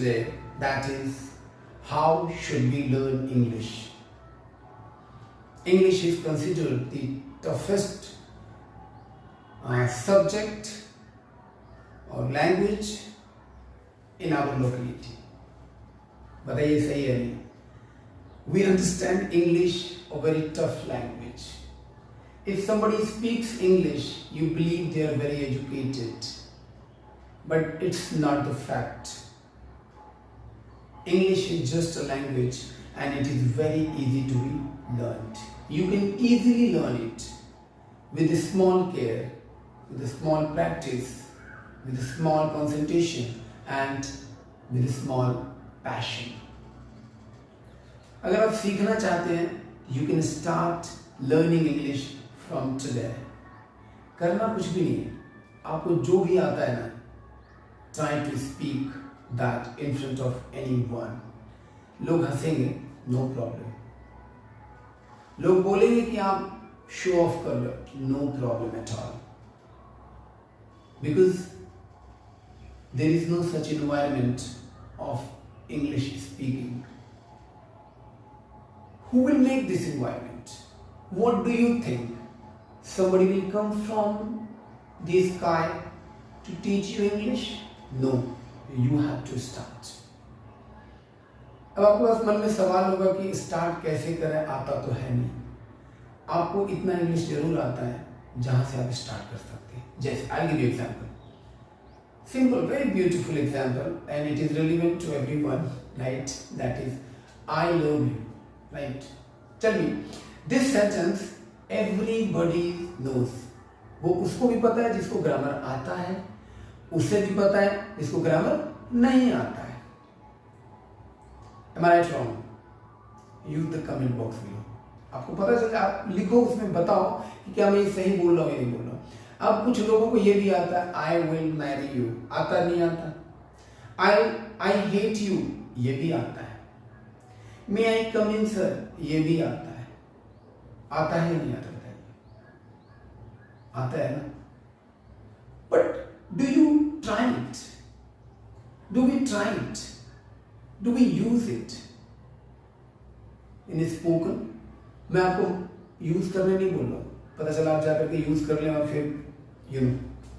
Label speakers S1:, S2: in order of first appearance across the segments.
S1: today, that is, how should we learn English? English is considered the toughest subject or language in our locality. बताइए सही है नहीं? We understand English a very tough language. If somebody speaks English, you believe they are very educated, but it's not the fact. English is just a language and it is very easy to be learned. You can easily learn it with a small care, with a small practice, with a small concentration and with a small passion. अगर आप सीखना चाहते हैं, you can start learning English from today. करना कुछ भी नहीं है, आपको जो भी आता है ना, try to speak that in front of anyone. लोग हंसेंगे, no problem. लोग बोलेंगे कि आप शो ऑफ कर लो, no problem at all. Because there is no such environment of English speaking. Who will make this environment? What do you think? Somebody will come from the sky to teach you English? No, you have to start. अब आपके पास मन में सवाल होगा कि start कैसे करें, आता तो है नहीं. आपको इतना इंग्लिश जरूर आता है जहां से आप स्टार्ट कर सकते हैं. जैसे I'll give you example. Simple, very beautiful example, and it is relevant to everyone, right? That is, I love you, right? Tell me, this sentence everybody knows. वो उसको भी पता है जिसको ग्रामर आता है, उससे भी पता है जिसको ग्रामर नहीं आता है. Am I right wrong? Use the comment box below. आपको पता चले, आप लिखो, उसमें बताओ कि क्या मैं सही बोल रहा हूँ या नहीं बोल रहा हूँ. अब कुछ लोगों को ये भी आता है, I will marry you. आता नहीं आता? I hate you. ये भी आता है. May I come in sir? ये भी आता है. आता है या नहीं आता? बताइए. आता है ना? But do you try it? Do we try it? Do we use it? In spoken? मैं आपको यूज करने नहीं बोल रहा हूँ. पता चला आप जाकर के यूज कर लें और फिर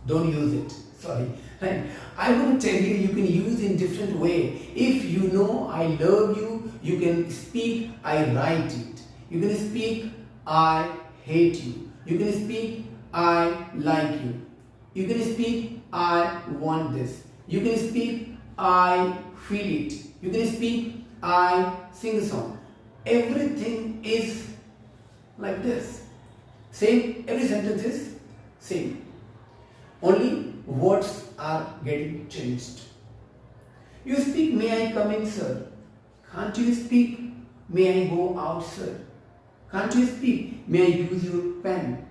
S1: don't use it. Sorry. Right? I want to tell you, you can use in different way. If you know I love you, you can speak I write it. You can speak I hate you. You can speak I like you. You can speak I want this. You can speak I feel it. You can speak I sing a song. Everything is like this. Same, every sentence is same. Only words are getting changed. You speak, may I come in, sir? Can't you speak, may I go out, sir? Can't you speak, may I use your pen?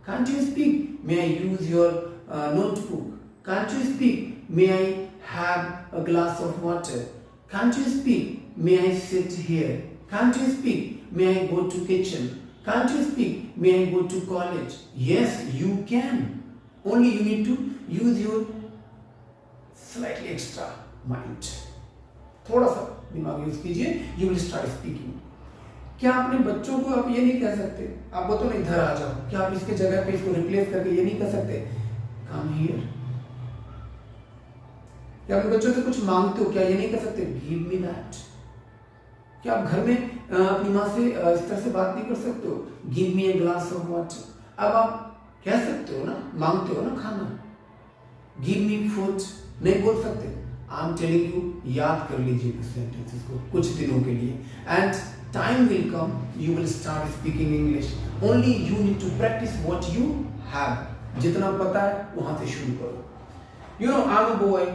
S1: Can't you speak, may I use your notebook? Can't you speak, may I have a glass of water? Can't you speak, may I sit here? Can't you speak, may I go to kitchen? Can't you speak, may I go to college? Yes, you can. Only you need to use your slightly extra mind. थोड़ा सा दिमाग use कीजिए, you will start speaking. क्या अपने बच्चों को आप ये नहीं कह सकते, आप बोलो ना इधर आ जाओ, क्या आप इसके जगह पे इसको रिप्लेस करके ये नहीं कह सकते, come here? क्या अपने बच्चों से कुछ मांगते हो, क्या ये नहीं कह सकते, give me that? क्या आप घर में अपनी माँ से इस तरह से बात नहीं कर सकते हो, give me a glass of water? अब आप कह सकते हो ना, मांगते हो ना खाना, give me food, नहीं बोल सकते. I am telling you, याद कर लीजिए इस सेंटेंसेस को कुछ दिनों के लिए, and time will come, you will start speaking English. Only you need to practice what you have. जितना पता है वहां से शुरू करो. You know, I am a boy,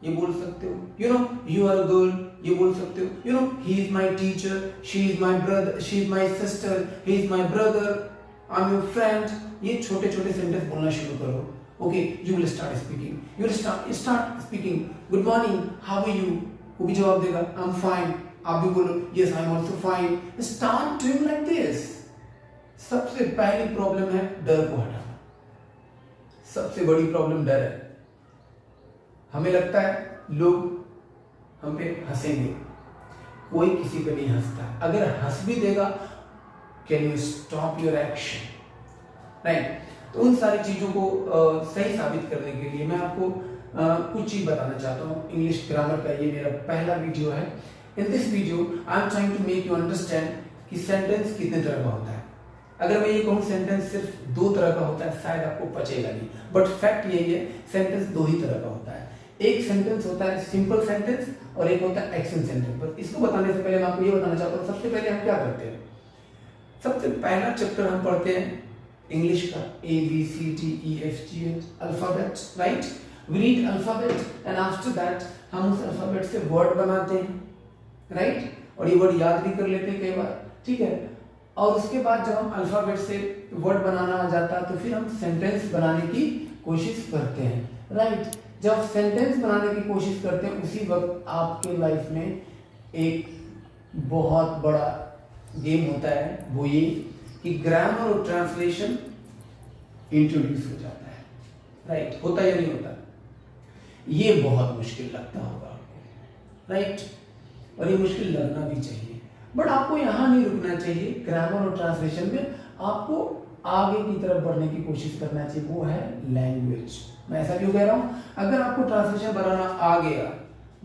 S1: ये बोल सकते हो. You know, you are a girl, ये बोल सकते हो. You know, he is my teacher, she is my brother, she is my sister, he is my brother, I am your friend. ये छोटे छोटे सेंटेंस बोलना शुरू करो. Okay, you will start speaking. You will start speaking. Good morning, how are you? वो भी जवाब देगा, I'm fine. आप भी बोलो, yes, I'm also fine. Start doing like this. सबसे पहली प्रॉब्लम है डर को हटाना. सबसे बड़ी प्रॉब्लम डर है. हमें लगता है लोग हम पे हंसेंगे, कोई किसी पे नहीं हंसता। अगर हंस भी देगा, can you stop your action, right. तो उन सारी चीजों को सही साबित करने के लिए मैं आपको कुछ चीज बताना चाहता हूँ। इंग्लिश ग्रामर का ये मेरा पहला वीडियो है। In this video I am trying to make you understand कि सेंटेंस कितने तरह का होता है। अगर मैं ये कहूँ सेंटेंस सिर्फ 2 तरह का होता है, शायद आपको पचेगा नहीं, बट फैक्ट यही है, सेंटेंस 2 ही तरह का होता है। एक सेंटेंस होता है सिंपल सेंटेंस और एक होता है एक्शन सेंटेंस। पर इसको बताने से पहले मैं आपको ये बताना चाहता हूँ, सबसे पहले हम क्या करते हैं। सबसे पहला चैप्टर हम पढ़ते हैं इंग्लिश का, ABCDEFG alphabet, right. We read alphabet and after that हम उस अल्फाबेट से वर्ड बनाते हैं, राइट। और ये वर्ड याद भी कर लेते हैं कई बार, ठीक है। और उसके बाद जब हम अल्फाबेट से वर्ड बनाना आ जाता है तो फिर हम सेंटेंस बनाने की कोशिश करते हैं, राइट। जब सेंटेंस बनाने की कोशिश करते हैं उसी वक्त आपके लाइफ में एक बहुत बड़ा गेम होता है, वो ये कि ग्रामर और ट्रांसलेशन इंट्रोड्यूस हो जाता है, राइट। होता या नहीं होता? ये बहुत मुश्किल लगता होगा आपको, राइट। और ये मुश्किल लगना भी चाहिए, बट आपको यहाँ नहीं रुकना चाहिए। ग्रामर और ट्रांसलेशन में आपको आगे की तरफ बढ़ने की कोशिश करना चाहिए, वो है लैंग्वेज। मैं ऐसा क्यों कह रहा हूँ? अगर आपको ट्रांसलेशन बनाना आ गया,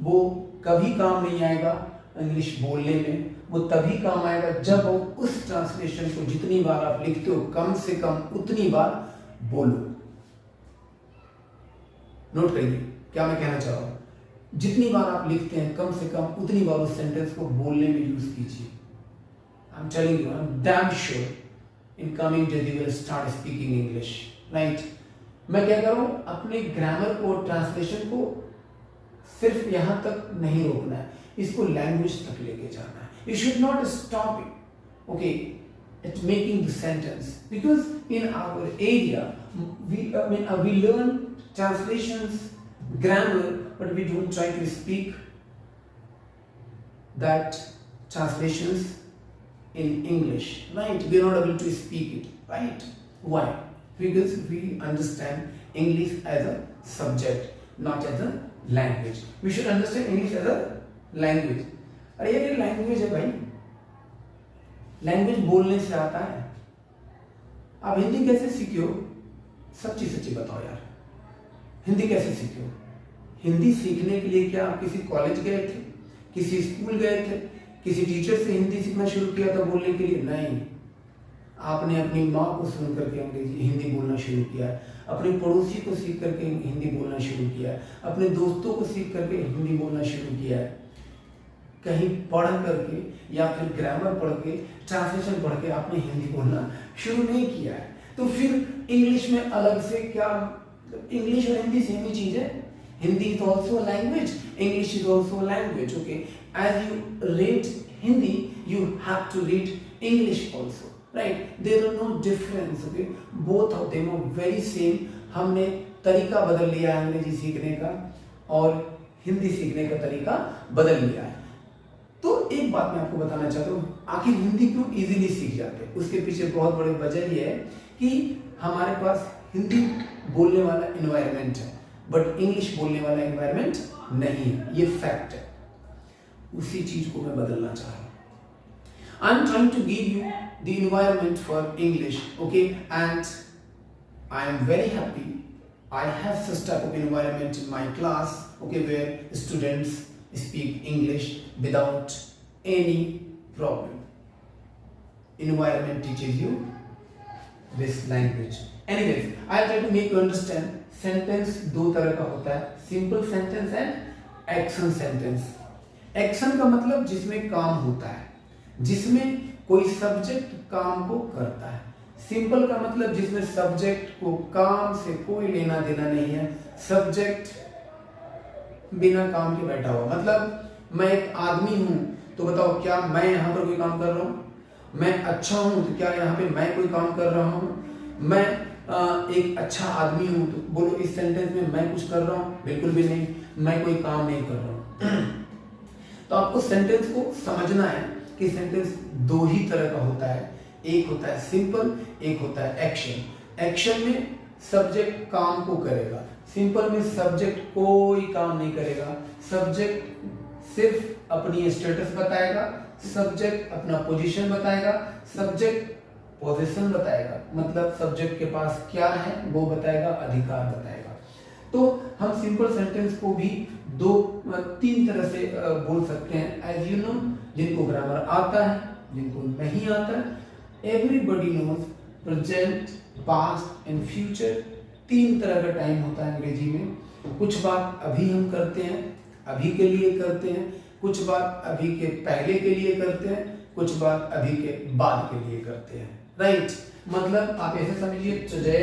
S1: वो कभी काम नहीं आएगा इंग्लिश बोलने में, वो तभी काम आएगा जब वो उस ट्रांसलेशन को जितनी बार आप लिखते हो कम से कम उतनी बार बोलो। नोट करिए क्या मैं कहना चाह रहा हूं। जितनी बार आप लिखते हैं कम से कम उतनी बार उस सेंटेंस को बोलने में यूज कीजिए। I am telling you, I am damn sure in coming days you will start speaking English, right. मैं क्या कर रहा हूं, अपने ग्रामर को, ट्रांसलेशन को सिर्फ यहां तक नहीं रोकना है, इसको लैंग्वेज तक लेके जाना है। You should not stop it, okay, at making the sentence, because in our area we learn translations, grammar, but we don't try to speak that translations in English, right? We are not able to speak it, right? Why? Because we understand English as a subject, not as a language. We should understand English as a language. अरे ये language है भाई, language बोलने से आता है। आप हिंदी कैसे सीखे हो? सच्ची सच्ची बताओ यार, हिंदी कैसे सीखे हो? हिंदी सीखने के लिए क्या आप किसी कॉलेज गए थे, किसी स्कूल गए थे, किसी टीचर से हिंदी सीखना शुरू किया था बोलने के लिए? नहीं, आपने अपनी माँ को सुन करके अंग्रेजी हिंदी बोलना शुरू किया, अपने पड़ोसी को सीख करके हिंदी बोलना शुरू किया, अपने दोस्तों को सीख करके हिंदी बोलना शुरू किया है। कहीं पढ़ करके या फिर ग्रामर पढ़ के, ट्रांसलेशन पढ़ के आपने हिंदी बोलना शुरू नहीं किया है। तो फिर इंग्लिश में अलग से क्या, इंग्लिश और हिंदी सेम ही चीज है। Hindi is also language, English is also language, okay. As you read Hindi you have to read English also, right. There are no difference, okay, both of them are very same. हमने तरीका बदल लिया है अंग्रेजी सीखने का और हिंदी सीखने का तरीका बदल लिया है। तो एक बात मैं आपको बताना चाहता हूँ, आखिर हिंदी क्यों इजीली सीख जाते हैं? उसके पीछे बहुत बड़ी वजह ये है कि हमारे पास हिंदी बोलने वाला एनवायरनमेंट है, बट इंग्लिश बोलने वाला एनवायरनमेंट नहीं है। ये फैक्ट है। उसी चीज को मैं बदलना चाह रहा हूँ। I am trying to give you the environment for English, okay, and I am very happy I have such type of environment in my class, okay, where students speak English without any problem. Environment teaches you this language. Anyways, I'll try to make you understand. Sentence दो तरह का होता है, simple sentence and action sentence. Action का मतलब जिसमें काम होता है, जिसमें कोई सब्जेक्ट काम को करता है। सिंपल का मतलब जिसमें सब्जेक्ट को काम से कोई लेना देना नहीं है, सब्जेक्ट बिना काम के बैठा हुआ। मतलब मैं एक आदमी हूं तो बताओ क्या मैं यहाँ पर कोई काम कर रहा हूँ? मैं अच्छा हूं तो क्या यहाँ पे मैं कोई काम कर रहा हूँ? मैं एक अच्छा आदमी हूं तो बोलो इस सेंटेंस में मैं कुछ कर रहा हूँ? बिल्कुल भी नहीं, मैं कोई काम नहीं कर रहा हूँ। तो आपको सेंटेंस को समझना है कि सेंटेंस दो ही तरह का होता है, एक होता है सिंपल, एक होता है एक्शन। एक्शन में सब्जेक्ट काम को करेगा, सिंपल में सब्जेक्ट कोई काम नहीं करेगा। सब्जेक्ट सिर्फ अपनी स्टेटस बताएगा, सब्जेक्ट अपना पोजीशन बताएगा, सब्जेक्ट पोजीशन बताएगा, मतलब सब्जेक्ट के पास क्या है वो बताएगा, अधिकार बताएगा। तो हम सिंपल सेंटेंस को भी तीन तरह से बोल सकते हैं। एज यू नो, जिनको ग्रामर आता है, जिनको नहीं आता है, everybody knows present, past and future, तीन तरह का टाइम होता है अंग्रेजी में। कुछ बात अभी हम करते हैं, अभी के लिए करते हैं, कुछ बात अभी के पहले के लिए करते हैं, कुछ बात अभी के बाद के लिए करते हैं, राइट। मतलब आप ऐसे समझिए, today,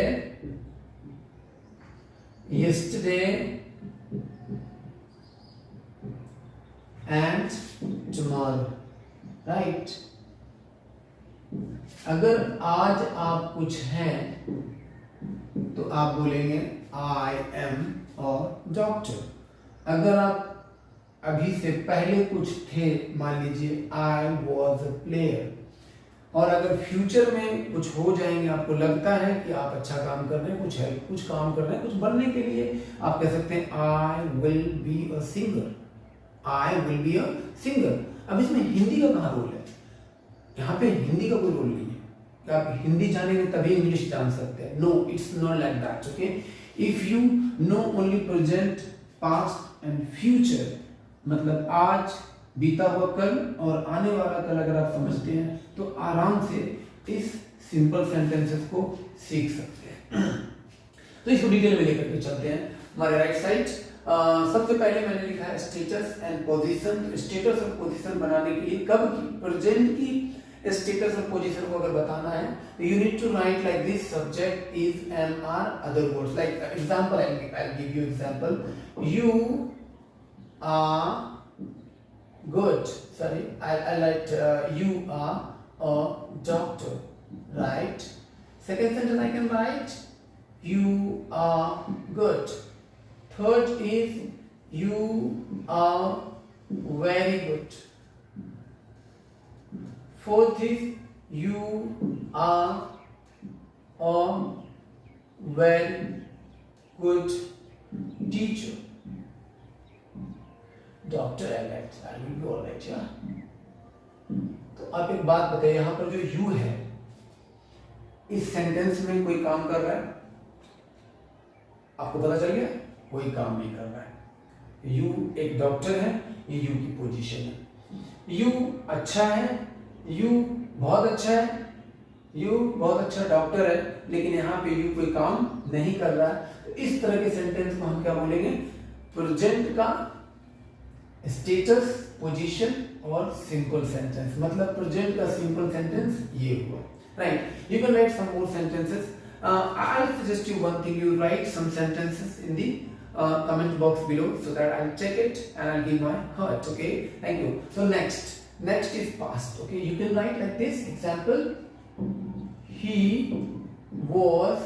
S1: yesterday and tomorrow, right. अगर आज आप कुछ हैं तो आप बोलेंगे आई एम अ डॉक्टर। अगर आप अभी से पहले कुछ थे, मान लीजिए आई वॉज अ प्लेयर। और अगर फ्यूचर में कुछ हो जाएंगे, आपको लगता है कि आप अच्छा काम कर रहे हैं, कुछ काम कर रहे हैं, कुछ बनने के लिए, आप कह सकते हैं I will be a singer, I will be a singer. अब इसमें हिंदी का कहाँ रोल है? यहाँ पे हिंदी का कोई रोल नहीं है। आप हिंदी जानेंगे तभी इंग्लिश जान सकते हैं। No, it's not like that, okay. If you know only present, past and future, मतलब आज, बीता हुआ कल और आने वाला कल अगर आप समझते हैं तो आराम से इस सिंपल सेंटेंसेस को सीख सकते हैं। तो इसको डिटेल में लेकर के चलते हैं। हमारे राइट साइड सबसे पहले मैंने लिखा है स्टेटस एंड पोजीशन। स्टेटस और पोजीशन बनाने के लिए कब की, प्रेजेंट की स्टेटस और पोजीशन को अगर बताना है तो you need to write like this, subject is, am, are, other words. Like example, I will give you example. You are good. Sorry, I write you are a doctor, right? Second sentence I can write you are good. Third is you are very good. Fourth is you are a very good teacher. Doctor I will be alright, या। तो आप एक बात बताइए, यहां पर जो you है इस सेंटेंस में कोई काम कर रहा है? आपको पता चल गया? कोई काम नहीं कर रहा है। यू एक डॉक्टर है, ये यू की पोजीशन है। यू अच्छा है, यू बहुत अच्छा है, यू बहुत अच्छा डॉक्टर है, लेकिन यहाँ पे यू कोई काम नहीं कर रहा है। तो इस तरह के सेंटेंस को हम क्या बोलेंगे? प्रेजेंट का स्टेटस, पोजीशन और सिंपल सेंटेंस। मतलब प्रेजेंट का सिंपल सेंटेंस ये हुआ, right. You can write some more sentences. I'll suggest you one thing. You write some sentences in the comment box below so that I'll check it and I'll give my heart. Okay, thank you. So next is past. Okay, you can write like this. Example: he was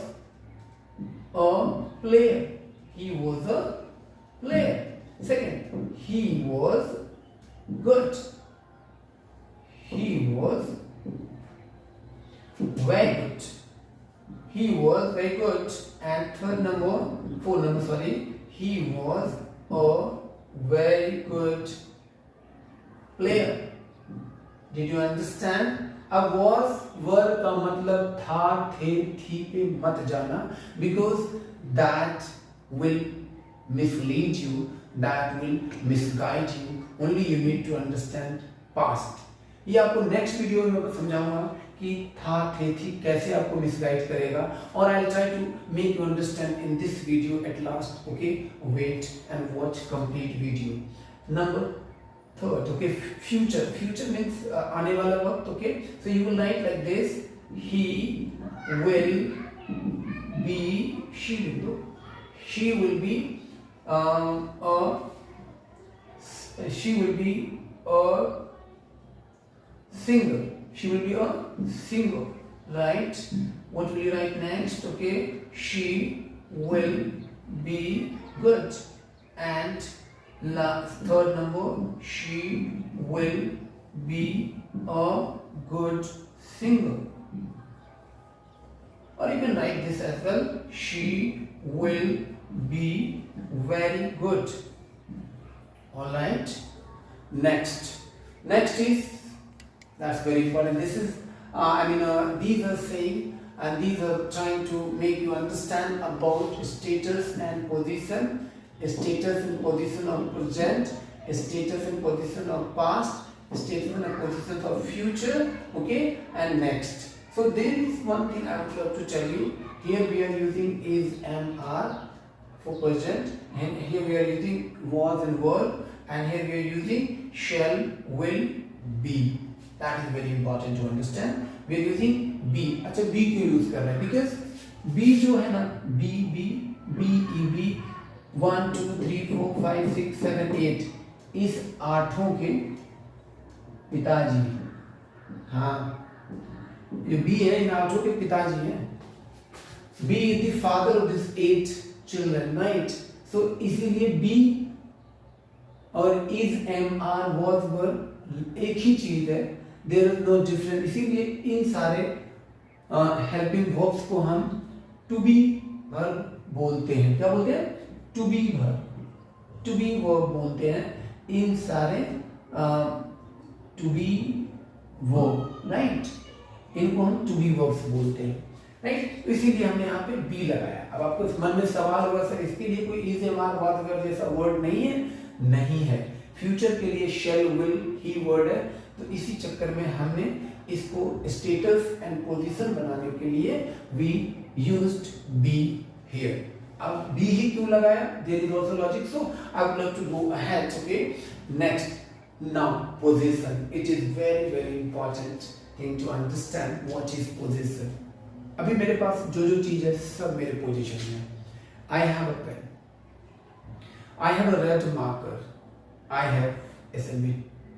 S1: a player. He was a player. Second, he was good. He was very good. He was very good. And fourth number, he was a very good player. Did you understand? अब was were का मतलब था, थे, थी पे मत जाना, because that will mislead you, that will misguide you. Only you need to understand past. ये आपको नेक्स्ट वीडियो में मैं समझाऊंगा कि था, थे, थी कैसे आपको मिसगाइड करेगा, और I will try to make you understand in this video at last. Okay, wait and watch complete video. Number third, okay, future means आने वाला वक्त. Okay, so you will write like this: he will be, she will be a singer. She will be a singer, right? What will you write next? Okay, she will be good. And third number, she will be a good singer. Or you can write this as well: she will be very good. All right. Next is, that's very important. This is these are saying, and these are trying to make you understand about status and position, status and position of present, status and position of past, status and position of future, okay, and next. So there is one thing I would love to tell you. Here we are using is, am, are for present, and here we are using was and were, and here we are using shall, will, be. That is very important to understand. We are using be. अच्छा be क्यों use कर रहे हैं? Because be जो है ना, be, be, 1 2 3 4 5 6 7 8 इस आठों के पिताजी, हाँ ये बी है, इन आठों के पिताजी हैं. Be is the father of this 8 children, right? So इसीलिए बी और is, am, are, was, were एक ही चीज है. There is no difference. इसीलिए इन सारे हेल्पिंग वर्ब्स को हम टू बी वर्ब बोलते हैं. क्या बोलते हैं? To be verb, to be verb बोलते हैं इन सारे टू बी वर्ब, राइट? इनको हम टू बी वर्ब्स बोलते हैं, राइट? इसीलिए हमने यहाँ पे बी लगाया. अब आपको इस मन में सवाल होगा, सर इसके लिए कोई इज, एम, आर, वाज, वर जैसा वर्ड नहीं है? नहीं है. फ्यूचर के लिए शैल, विल ही वर्ड है. तो इसी चक्कर में हमने इसको स्टेटस एंड पोजीशन बनाने के लिए वी यूज्ड बी हियर. अब बी ही क्यों लगाया? There is also logic. So I would love to go ahead. Okay, next. Now position. It is very very important thing to understand what is position. अभी मेरे पास जो जो चीज है सब मेरे पोजीशन में. I have a pen, I have a red marker, I have SLB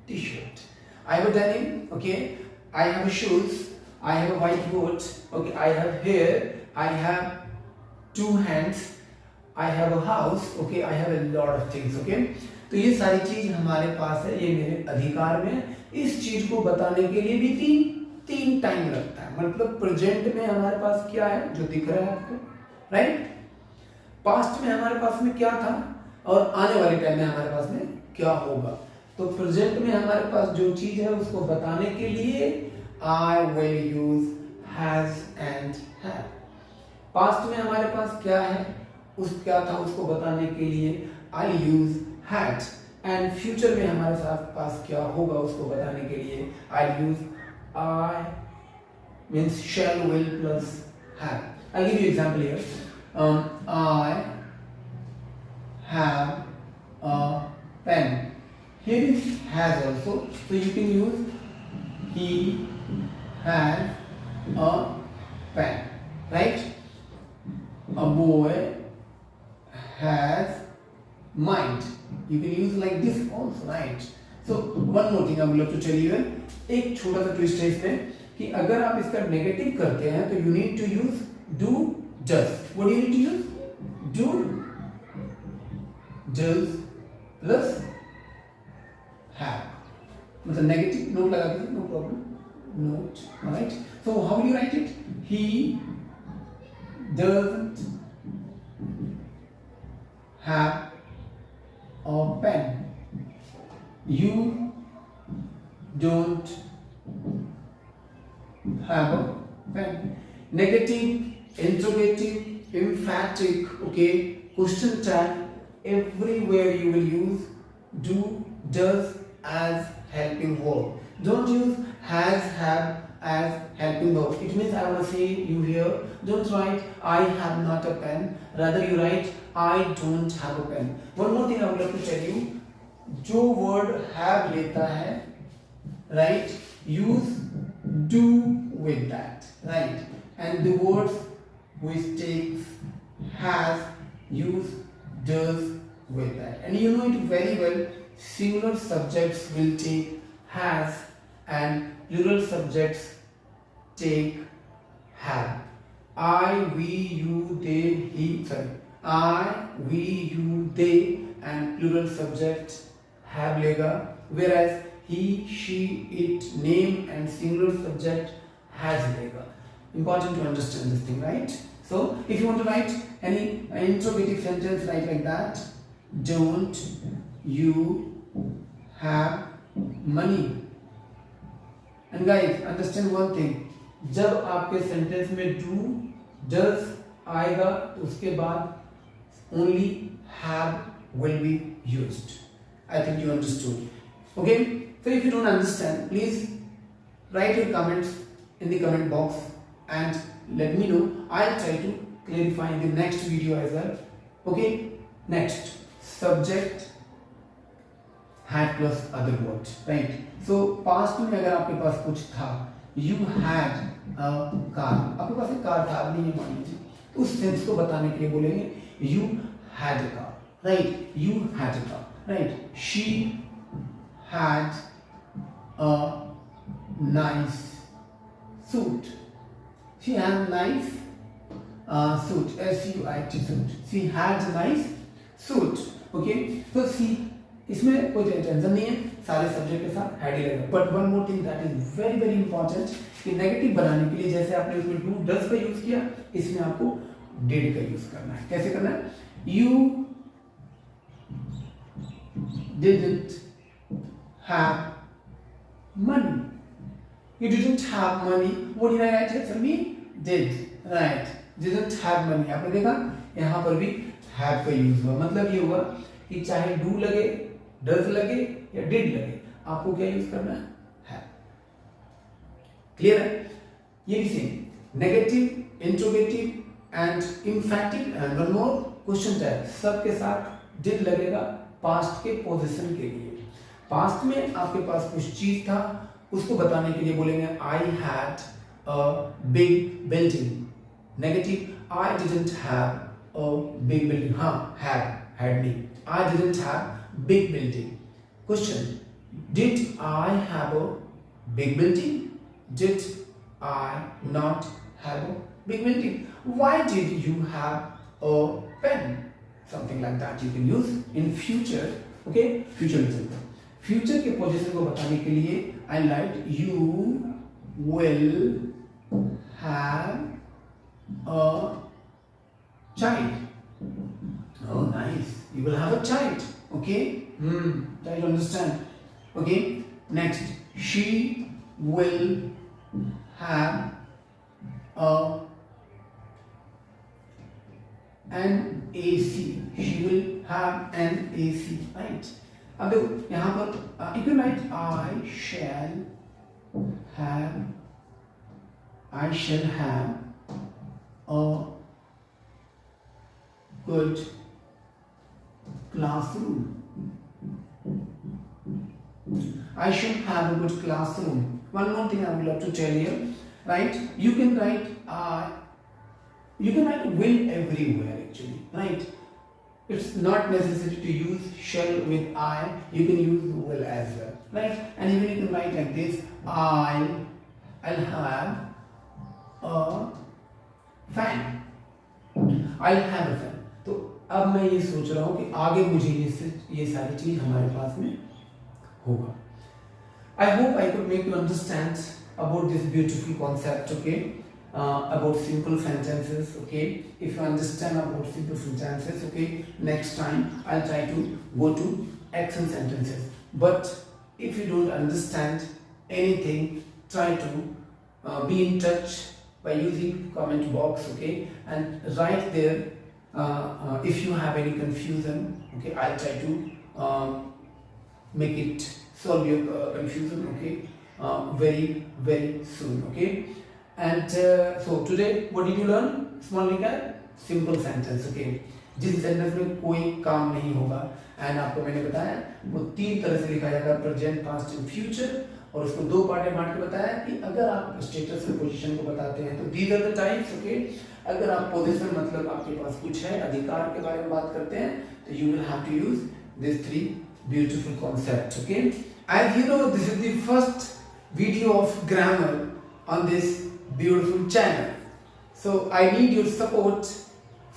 S1: t-shirt, I have a denim, okay, I have a shoes, I have a white boot, okay, I have hair, I have 2 hands, I have a house, okay, I have a lot of things, okay. तो ये सारी चीज हमारे पास है, ये मेरे अधिकार में. इस चीज को बताने के लिए भी तीन टाइम लगता है. मतलब प्रेजेंट में हमारे पास क्या है जो दिख रहा है आपको, राइट? पास्ट में हमारे पास में क्या था और आने वाले टाइम में हमारे पास में क्या होगा. तो प्रेजेंट में हमारे पास जो चीज है उसको बताने के लिए I will use has and have. Past में हमारे पास क्या है, क्या था उसको बताने के लिए I use had. And future में हमारे पास क्या होगा उसको बताने के लिए I use I means shall, will plus have. I give you example here. I have a pen. Here is has also, so you can use he has a pen, right? A boy has mind. You can use like this also, right? So one more thing I would love to tell you. एक छोटा सा twist है इसमें कि अगर आप इसका negative करते हैं तो you need to use do, does. What do you need to use? Do, does plus have. मतलब नेगेटिव नोट लगा दीजिए, no problem, note, right? So how will you write it? He doesn't have a pen. You don't have a pen. Negative, interrogative, emphatic, okay, question tag, everywhere you will use do, does as helping verb. Don't use has, have as helping verb. It means I want to say you here, don't write I have not a pen, rather you write I don't have a pen. One more thing I would like to tell you, जो word have लेता है, right, use do with that, right, and the words which takes has, use does with that. And you know it very well, singular subjects will take has and plural subjects take have. I, we, you, they, he, sorry. I, we, you, they and plural subject have लेगा, whereas he, she, it, name and singular subject has लेगा. Important to understand this thing, right? So if you want to write any interrogative sentence, write like that. Don't you have money. And guys, understand one thing, जब आपके sentence में do does आएगा तो उसके बाद only have will be used. I think you understood. Okay, so if you don't understand, please write your comments in the comment box and let me know. I'll try to clarify in the next video as well. Okay, next subject had plus other words, right? So past में अगर आपके पास कुछ था, you had a car, आपके पास एक car था, अब नहीं है मान लीजिए, तो उस सेंस को बताने के लिए बोलेंगे you had a car, right? You had a car, right? She had a nice suit. She had a nice suit. S-U-I-T suit. She had a nice suit. Okay. So see, इसमें कोई tension नहीं है, सारे subject के साथ had he लगेगा. But one more thing that is very very important कि negative बनाने के लिए जैसे आपने उसमें डू डज का यूज किया, इसमें आपको डिड का यूज करना है. कैसे करना है? You didn't have money. You didn't have money. What did I write here for me? Did. Right. Didn't have money. आपने देखा यहाँ पर भी have का यूज हुआ. मतलब ये हुआ कि चाहे do लगे, does लगे या did लगे, आपको क्या यूज करना है? Have. Clear है? ये भी same. Negative, interrogative and emphatic and one more question tag. सबके साथ did लगेगा past के पोजीशन के लिए. पास्ट में आपके पास कुछ चीज था, उसको बताने के लिए बोलेंगे I had a big building. Negative, I didn't have a big building. हाँ, हैड नहीं, I didn't have big building. Question, did I have a big building? Did I not have a big building? Why did you have a pen? Something like that you can use in future. Okay, future में future के position को बताने के लिए I write you will have a child. Oh nice, you will have a child. Okay, try to understand. Okay, next, she will have an AC. She will have an AC, right? अब देखो यहाँ पर you can write I shall have a good classroom. I shall have a good classroom. One more thing I would love to tell you, right? You can write will everywhere actually, right? It's not necessary to use shall with I. You can use will as well, right? And even you can write like this: I'll have a fan. I'll have a fan. तो अब मैं ये सोच रहा हूँ कि आगे मुझे ये सारी चीज हमारे पास में होगा. I hope I could make you understand about this beautiful concept. Okay. About simple sentences. Okay, if you understand about simple sentences, okay, next time I'll try to go to action sentences. But if you don't understand anything, try to be in touch by using comment box. Okay, and write there if you have any confusion. Okay, I'll try to make it solve your confusion. Okay, very soon. Okay. And so today what did you learn? Small recap, simple sentence. Okay, जिस sentence में कोई काम नहीं होगा, and आपको मैंने बताया वो 3 तरह से लिखा जाएगा, प्रेजेंट, पास्ट एंड फ्यूचर, और उसको 2 पार्ट में बांट के बताया कि अगर आप स्टेटस में पोजीशन को बताते हैं तो these are the types. Okay, अगर आप पोजीशन मतलब आपके पास कुछ है, अधिकार के बारे में बात करते हैं, तो you will have to use this 3 beautiful concepts. Okay, as you know this is the first video of grammar on this beautiful channel, so I need your support,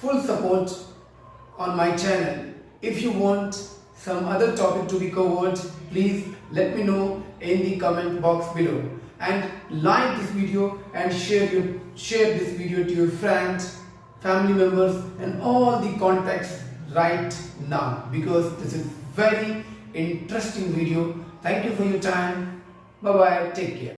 S1: full support on my channel. If you want some other topic to be covered, please let me know in the comment box below, and like this video and share this video to your friends, family members and all the contacts right now, because this is very interesting video. Thank you for your time. Bye bye. Take care.